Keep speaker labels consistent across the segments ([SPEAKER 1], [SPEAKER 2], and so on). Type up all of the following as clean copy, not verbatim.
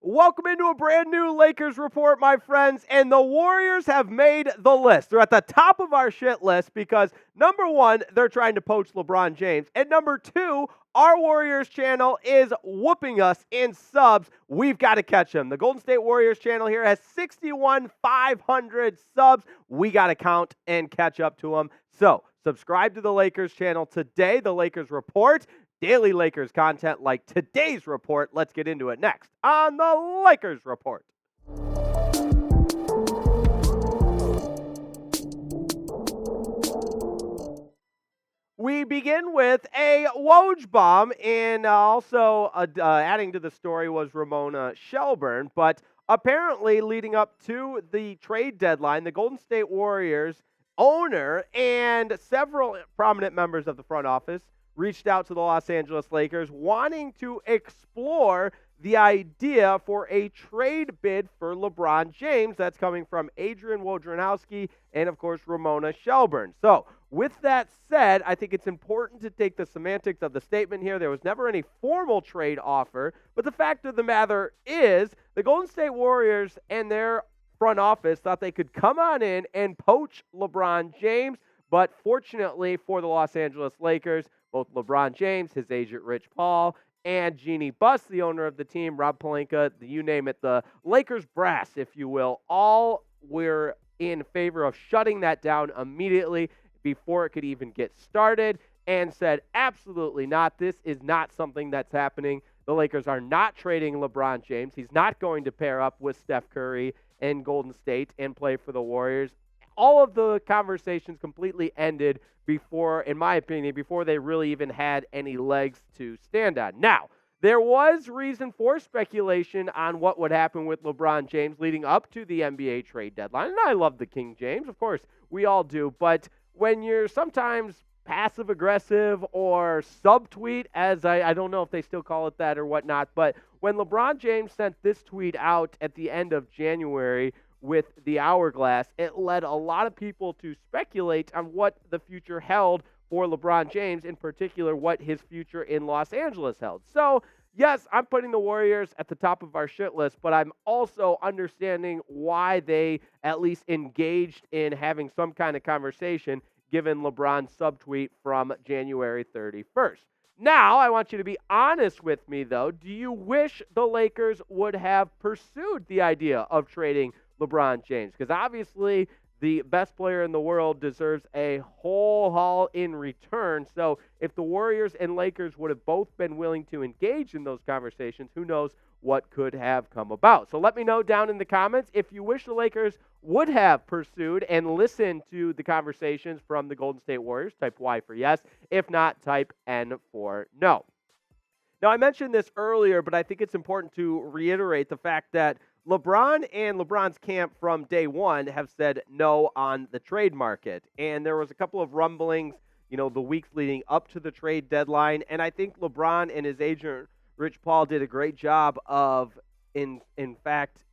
[SPEAKER 1] Welcome into a brand new Lakers report, my friends, and the Warriors have made the list. They're at the top of our shit list because, number one, they're trying to poach LeBron James, and number two, our Warriors channel is whooping us in subs. We've got to catch them. The Golden State Warriors channel here has 61,500 subs. We got to count and catch up to them. So, subscribe to the Lakers channel today, the Lakers report. Daily Lakers content like today's report. Let's get into it next on the Lakers Report. We begin with a Woj Bomb, and also adding to the story was Ramona Shelburne. But apparently, leading up to the trade deadline, the Golden State Warriors owner and several prominent members of the front office reached out to the Los Angeles Lakers wanting to explore the idea for a trade bid for LeBron James. That's coming from Adrian, Wojnarowski, and, of course, Ramona Shelburne. So, with that said, I think it's important to take the semantics of the statement here. There was never any formal trade offer, but the fact of the matter is the Golden State Warriors and their front office thought they could come on in and poach LeBron James, but fortunately for the Los Angeles Lakers, both LeBron James, his agent Rich Paul, and Jeanie Buss, the owner of the team, Rob Pelinka, you name it, the Lakers brass, if you will, all were in favor of shutting that down immediately before it could even get started and said, absolutely not. This is not something that's happening. The Lakers are not trading LeBron James. He's not going to pair up with Steph Curry and Golden State and play for the Warriors. All of the conversations completely ended before, in my opinion, before they really even had any legs to stand on. Now, there was reason for speculation on what would happen with LeBron James leading up to the NBA trade deadline. And I love the King James, of course, we all do. But when you're sometimes passive-aggressive or subtweet, as I don't know if they still call it that or whatnot, but when LeBron James sent this tweet out at the end of January with the hourglass, it led a lot of people to speculate on what the future held for LeBron James, in particular, what his future in Los Angeles held. So, yes, I'm putting the Warriors at the top of our shit list, but I'm also understanding why they at least engaged in having some kind of conversation given LeBron's subtweet from January 31st. Now, I want you to be honest with me, though. Do you wish the Lakers would have pursued the idea of trading LeBron James? Because obviously the best player in the world deserves a whole haul in return. So if the Warriors and Lakers would have both been willing to engage in those conversations, who knows what could have come about. So let me know down in the comments if you wish the Lakers would have pursued and listened to the conversations from the Golden State Warriors. Type Y for yes. If not, type N for no. Now, I mentioned this earlier, but I think it's important to reiterate the fact that LeBron and LeBron's camp from day one have said no on the trade market. And there was a couple of rumblings, the weeks leading up to the trade deadline. And I think LeBron and his agent, Rich Paul, did a great job of, in fact,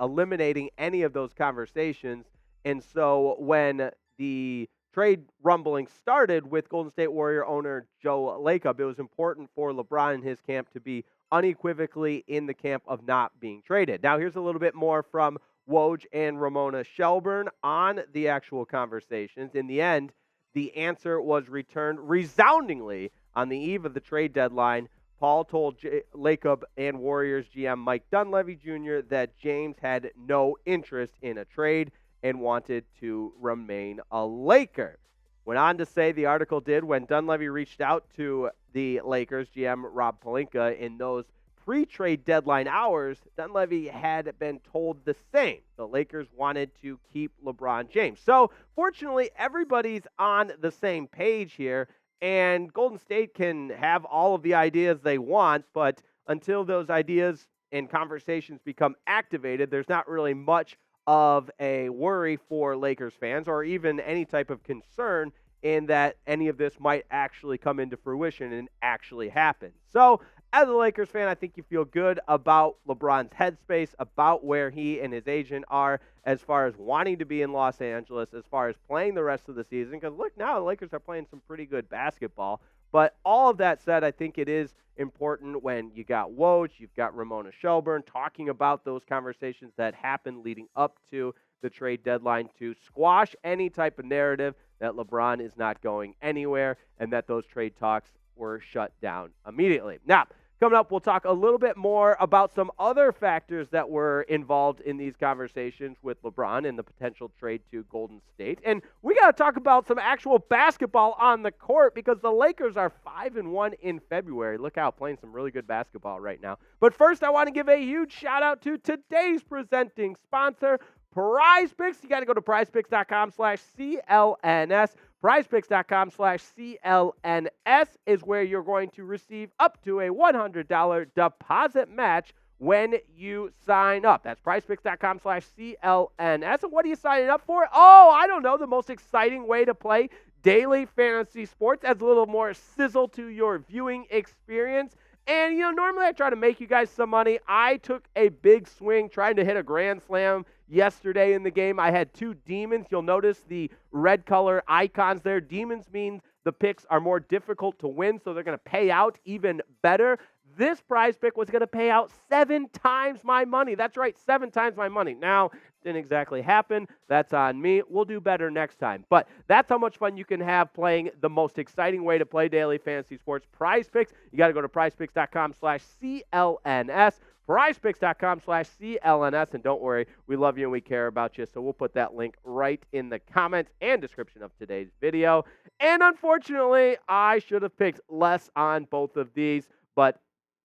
[SPEAKER 1] eliminating any of those conversations. And so when the trade rumbling started with Golden State Warrior owner Joe Lacob, it was important for LeBron and his camp to be unequivocally in the camp of not being traded. Now, here's a little bit more from Woj and Ramona Shelburne on the actual conversations. In the end, the answer was returned resoundingly on the eve of the trade deadline. Paul told Lacob and Warriors GM Mike Dunleavy Jr. that James had no interest in a trade and wanted to remain a Laker. Went on to say, the article did, when Dunleavy reached out to the Lakers GM Rob Pelinka in those pre-trade deadline hours, Dunleavy had been told the same. The Lakers wanted to keep LeBron James. So, fortunately, everybody's on the same page here, and Golden State can have all of the ideas they want, but until those ideas and conversations become activated, there's not really much of a worry for Lakers fans or even any type of concern in that any of this might actually come into fruition and actually happen. So, as a Lakers fan, I think you feel good about LeBron's headspace, about where he and his agent are as far as wanting to be in Los Angeles, as far as playing the rest of the season. Because, look, now the Lakers are playing some pretty good basketball. But all of that said, I think it is important when you got Woj, you've got Ramona Shelburne talking about those conversations that happened leading up to the trade deadline to squash any type of narrative that LeBron is not going anywhere and that those trade talks were shut down immediately. Now, coming up, we'll talk a little bit more about some other factors that were involved in these conversations with LeBron and the potential trade to Golden State. And we got to talk about some actual basketball on the court because the Lakers are 5-1 in February. Look out, playing some really good basketball right now. But first, I want to give a huge shout out to today's presenting sponsor, PrizePicks. You got to go to PrizePicks.com/CLNS. PrizePicks.com/CLNS is where you're going to receive up to a $100 deposit match when you sign up. That's PrizePicks.com/CLNS. And what are you signing up for? Oh, I don't know, the most exciting way to play daily fantasy sports. Adds a little more sizzle to your viewing experience. And, normally I try to make you guys some money. I took a big swing trying to hit a grand slam yesterday in the game. I had two demons. You'll notice the red color icons there. Demons mean the picks are more difficult to win, so they're going to pay out even better. This prize pick was going to pay out 7 times my money. That's right, 7 times my money. Now, didn't exactly happen. That's on me. We'll do better next time. But that's how much fun you can have playing the most exciting way to play daily fantasy sports, Prize Picks. You got to go to PrizePicks.com/CLNS. PrizePicks.com/CLNS. And don't worry, we love you and we care about you. So we'll put that link right in the comments and description of today's video. And unfortunately, I should have picked less on both of these, but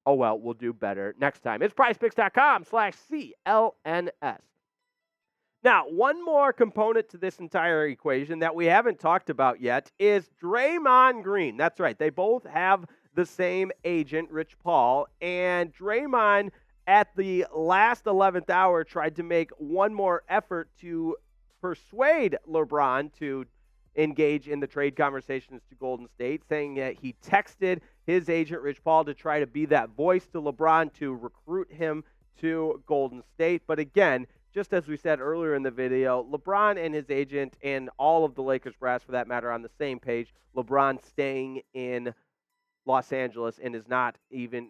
[SPEAKER 1] oh well, we'll do better next time. It's PrizePicks.com/CLNS. Now, one more component to this entire equation that we haven't talked about yet is Draymond Green. That's right. They both have the same agent, Rich Paul, and Draymond at the last 11th hour tried to make one more effort to persuade LeBron to engage in the trade conversations to Golden State, saying that he texted his agent, Rich Paul, to try to be that voice to LeBron to recruit him to Golden State. But again, just as we said earlier in the video, LeBron and his agent and all of the Lakers brass, for that matter, on the same page. LeBron staying in Los Angeles and is not even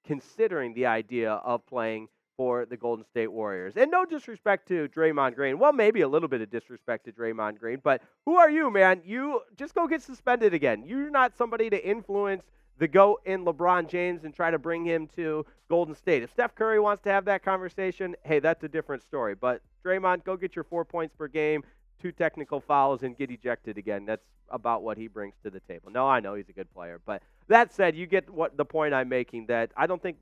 [SPEAKER 1] considering the idea of playing for the Golden State Warriors. And no disrespect to Draymond Green. Well, maybe a little bit of disrespect to Draymond Green, but who are you, man? You just go get suspended again. You're not somebody to influence the GOAT in LeBron James and try to bring him to Golden State. If Steph Curry wants to have that conversation, hey, that's a different story. But Draymond, go get your 4 points per game, 2 technical fouls, and get ejected again. That's about what he brings to the table. No, I know he's a good player. But that said, you get what the point I'm making, that I don't think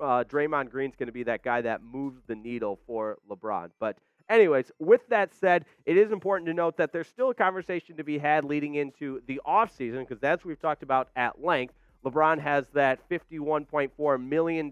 [SPEAKER 1] Draymond Green's going to be that guy that moves the needle for LeBron. But anyways, with that said, it is important to note that there's still a conversation to be had leading into the offseason, because as we've talked about at length, LeBron has that $51.4 million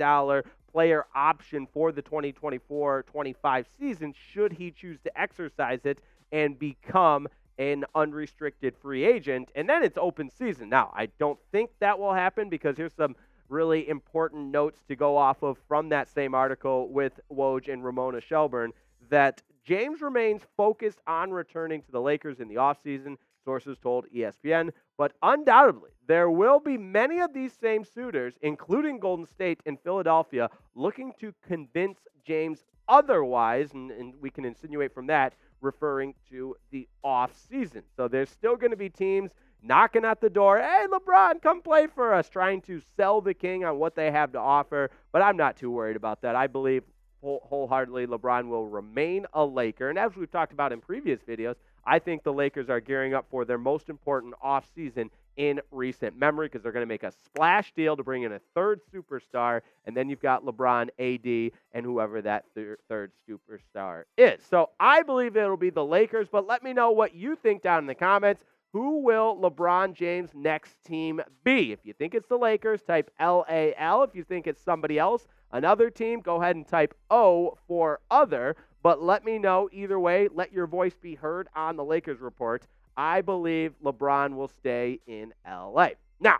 [SPEAKER 1] player option for the 2024-25 season should he choose to exercise it and become an unrestricted free agent. And then it's open season. Now, I don't think that will happen because here's some really important notes to go off of from that same article with Woj and Ramona Shelburne, that James remains focused on returning to the Lakers in the offseason, sources told ESPN. But undoubtedly, there will be many of these same suitors, including Golden State and Philadelphia, looking to convince James otherwise, and we can insinuate from that, referring to the offseason. So there's still going to be teams knocking at the door, hey, LeBron, come play for us, trying to sell the king on what they have to offer. But I'm not too worried about that. I believe wholeheartedly LeBron will remain a Laker. And as we've talked about in previous videos, I think the Lakers are gearing up for their most important offseason in recent memory because they're going to make a splash deal to bring in a third superstar, and then you've got LeBron, AD, and whoever that third superstar is. So I believe it'll be the Lakers, but let me know what you think down in the comments. Who will LeBron James' next team be? If you think it's the Lakers, type LAL. If you think it's somebody else, another team, go ahead and type O for other. But let me know either way. Let your voice be heard on the Lakers report. I believe LeBron will stay in LA. Now,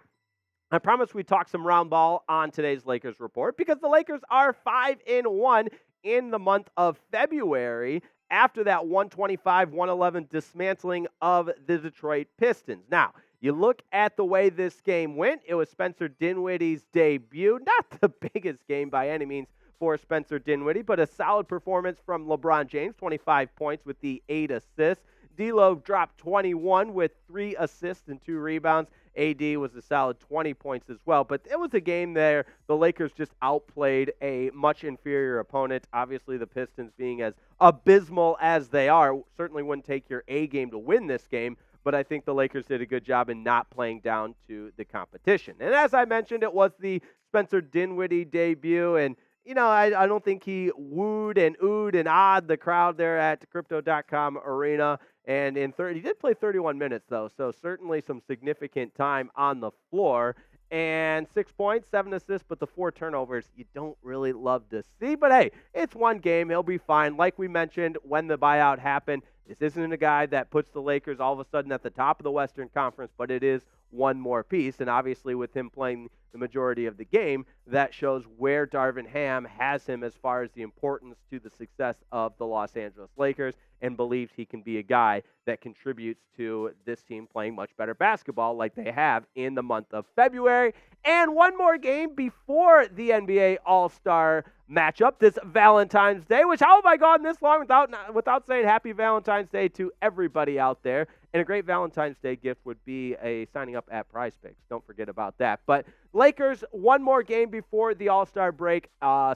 [SPEAKER 1] I promised we'd talk some round ball on today's Lakers report because the Lakers are 5-1 in the month of February after that 125-111 dismantling of the Detroit Pistons. Now, You look at the way this game went, it was Spencer Dinwiddie's debut. Not the biggest game by any means for Spencer Dinwiddie, but a solid performance from LeBron James, 25 points with the 8 assists. D'Lo dropped 21 with 3 assists and 2 rebounds. AD was a solid 20 points as well. But it was a game there the Lakers just outplayed a much inferior opponent. Obviously, the Pistons being as abysmal as they are certainly wouldn't take your A game to win this game. But I think the Lakers did a good job in not playing down to the competition. And as I mentioned, it was the Spencer Dinwiddie debut. And I don't think he wooed and oohed and awed the crowd there at Crypto.com Arena. And he did play 31 minutes, though, so certainly some significant time on the floor. And 6 points, 7 assists, but the 4 turnovers you don't really love to see. But, hey, it's one game. He'll be fine. Like we mentioned when the buyout happened, this isn't a guy that puts the Lakers all of a sudden at the top of the Western Conference, but it is one more piece. And obviously with him playing the majority of the game, that shows where Darvin Ham has him as far as the importance to the success of the Los Angeles Lakers, and believes he can be a guy that contributes to this team playing much better basketball like they have in the month of February. And one more game before the NBA All-Star matchup this Valentine's Day, which how have I gone this long without saying happy Valentine's Day to everybody out there? And a great Valentine's Day gift would be a signing up at PrizePicks. Don't forget about that. But Lakers, one more game before the All-Star break,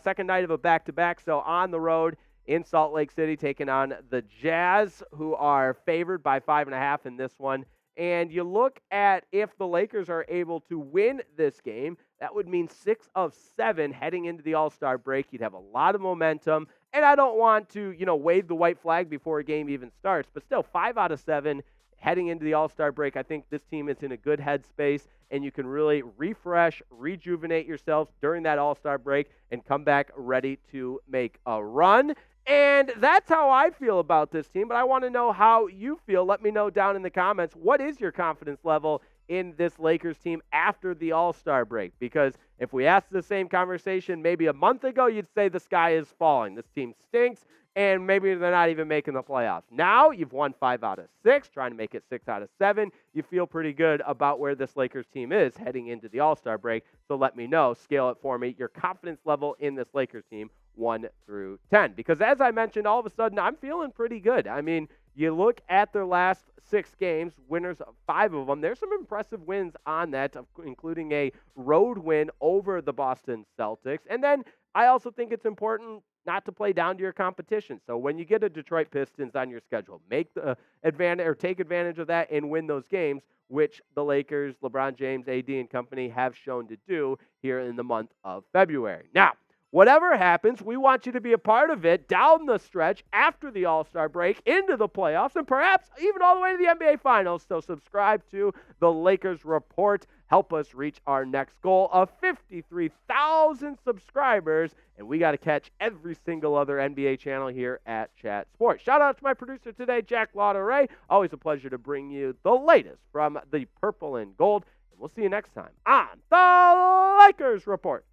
[SPEAKER 1] second night of a back-to-back, so on the road in Salt Lake City, taking on the Jazz, who are favored by 5.5 in this one. And you look at if the Lakers are able to win this game, that would mean 6 of 7 heading into the All-Star break. You'd have a lot of momentum. And I don't want to, wave the white flag before a game even starts, but still 5 out of 7 heading into the All-Star break. I think this team is in a good headspace, and you can really refresh, rejuvenate yourselves during that All-Star break and come back ready to make a run. And that's how I feel about this team, but I want to know how you feel. Let me know down in the comments. What is your confidence level in this Lakers team after the All-Star break? Because if we asked the same conversation maybe a month ago, you'd say the sky is falling. This team stinks, and maybe they're not even making the playoffs. Now you've won 5 out of 6, trying to make it 6 out of 7. You feel pretty good about where this Lakers team is heading into the All-Star break. So let me know. Scale it for me. Your confidence level in this Lakers team, 1 through 10. Because as I mentioned, all of a sudden, I'm feeling pretty good. I mean, you look at their last 6 games, winners of 5 of them. There's some impressive wins on that, including a road win over the Boston Celtics. And then I also think it's important not to play down to your competition. So when you get a Detroit Pistons on your schedule, make the advantage or take advantage of that and win those games, which the Lakers, LeBron James, AD, and company have shown to do here in the month of February. Now, whatever happens, we want you to be a part of it down the stretch after the All-Star break into the playoffs and perhaps even all the way to the NBA Finals. So subscribe to the Lakers Report. Help us reach our next goal of 53,000 subscribers. And we got to catch every single other NBA channel here at Chat Sports. Shout out to my producer today, Jack Lauderay. Always a pleasure to bring you the latest from the purple and gold. And we'll see you next time on the Lakers Report.